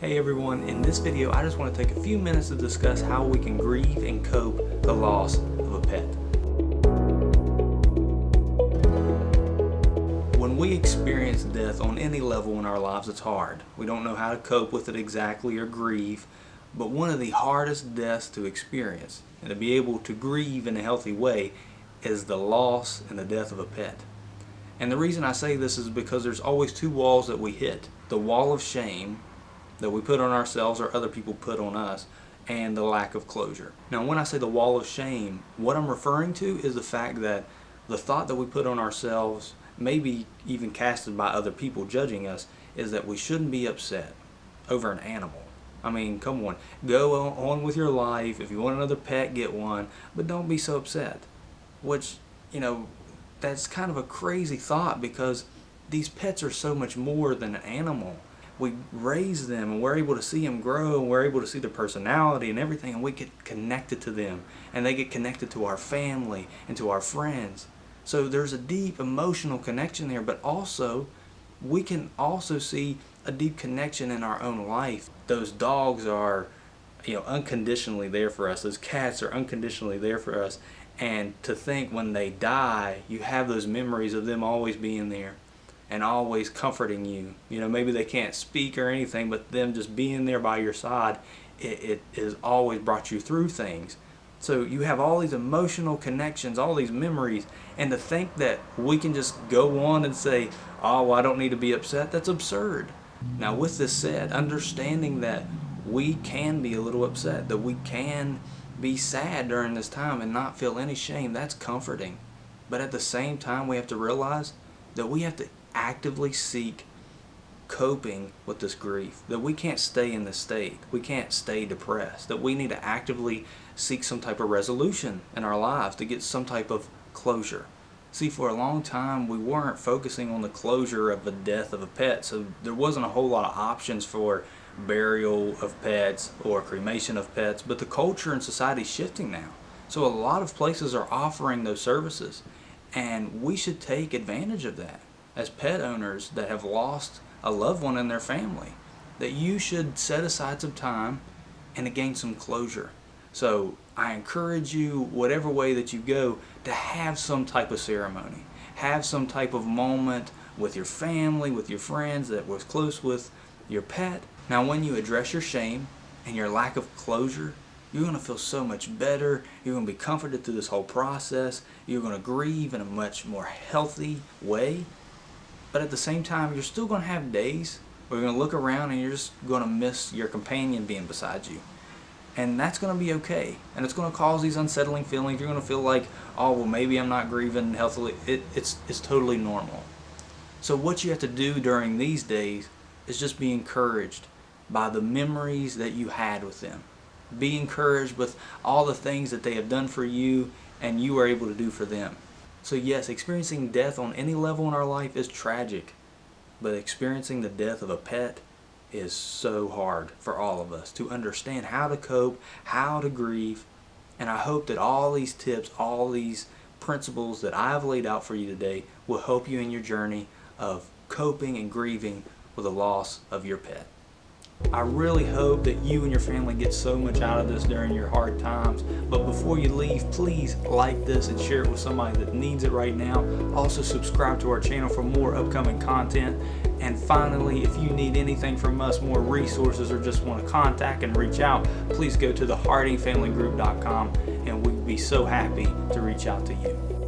Hey everyone, in this video I just want to take a few minutes to discuss how we can grieve and cope the loss of a pet. When we experience death on any level in our lives, it's hard. We don't know how to cope with it exactly or grieve, but one of the hardest deaths to experience and to be able to grieve in a healthy way is the loss and the death of a pet. And the reason I say this is because there's always two walls that we hit. The wall of shame that we put on ourselves or other people put on us, and the lack of closure. Now when I say the wall of shame, what I'm referring to is the fact that the thought that we put on ourselves, maybe even casted by other people judging us, is that we shouldn't be upset over an animal. I mean, come on, go on with your life. If you want another pet, get one, but don't be so upset. Which, that's kind of a crazy thought, because these pets are so much more than an animal. We raise them and we're able to see them grow, and we're able to see their personality and everything, and we get connected to them, and they get connected to our family and to our friends. So there's a deep emotional connection there, but also we can also see a deep connection in our own life. Those dogs are unconditionally there for us. Those cats are unconditionally there for us. And to think when they die, you have those memories of them always being there and always comforting you. Maybe they can't speak or anything, but them just being there by your side, it has always brought you through things. So you have all these emotional connections, all these memories, and to think that we can just go on and say, oh, well, I don't need to be upset, that's absurd. Now with this said, understanding that we can be a little upset, that we can be sad during this time and not feel any shame, that's comforting. But at the same time, we have to realize that we have to actively seek coping with this grief, that we can't stay in this state, we can't stay depressed, that we need to actively seek some type of resolution in our lives to get some type of closure. See, for a long time we weren't focusing on the closure of the death of a pet, so there wasn't a whole lot of options for burial of pets or cremation of pets, but the culture and society is shifting now. So a lot of places are offering those services, and we should take advantage of that. As pet owners that have lost a loved one in their family, that you should set aside some time and to gain some closure. So I encourage you, whatever way that you go, to have some type of ceremony, have some type of moment with your family, with your friends that was close with your pet. Now when you address your shame and your lack of closure, you're going to feel so much better. You're going to be comforted through this whole process. You're going to grieve in a much more healthy way. But at the same time, you're still going to have days where you're going to look around and you're just going to miss your companion being beside you. And that's going to be okay. And it's going to cause these unsettling feelings. You're going to feel like, oh, well, maybe I'm not grieving healthily. It's totally normal. So what you have to do during these days is just be encouraged by the memories that you had with them. Be encouraged with all the things that they have done for you and you were able to do for them. So yes, experiencing death on any level in our life is tragic, but experiencing the death of a pet is so hard for all of us to understand how to cope, how to grieve. And I hope that all these tips, all these principles that I've laid out for you today will help you in your journey of coping and grieving with the loss of your pet. I really hope that you and your family get so much out of this during your hard times. But before you leave, please like this and share it with somebody that needs it right now. Also subscribe to our channel for more upcoming content. And finally, if you need anything from us, more resources, or just want to contact and reach out, please go to thehardingfamilygroup.com, and we'd be so happy to reach out to you.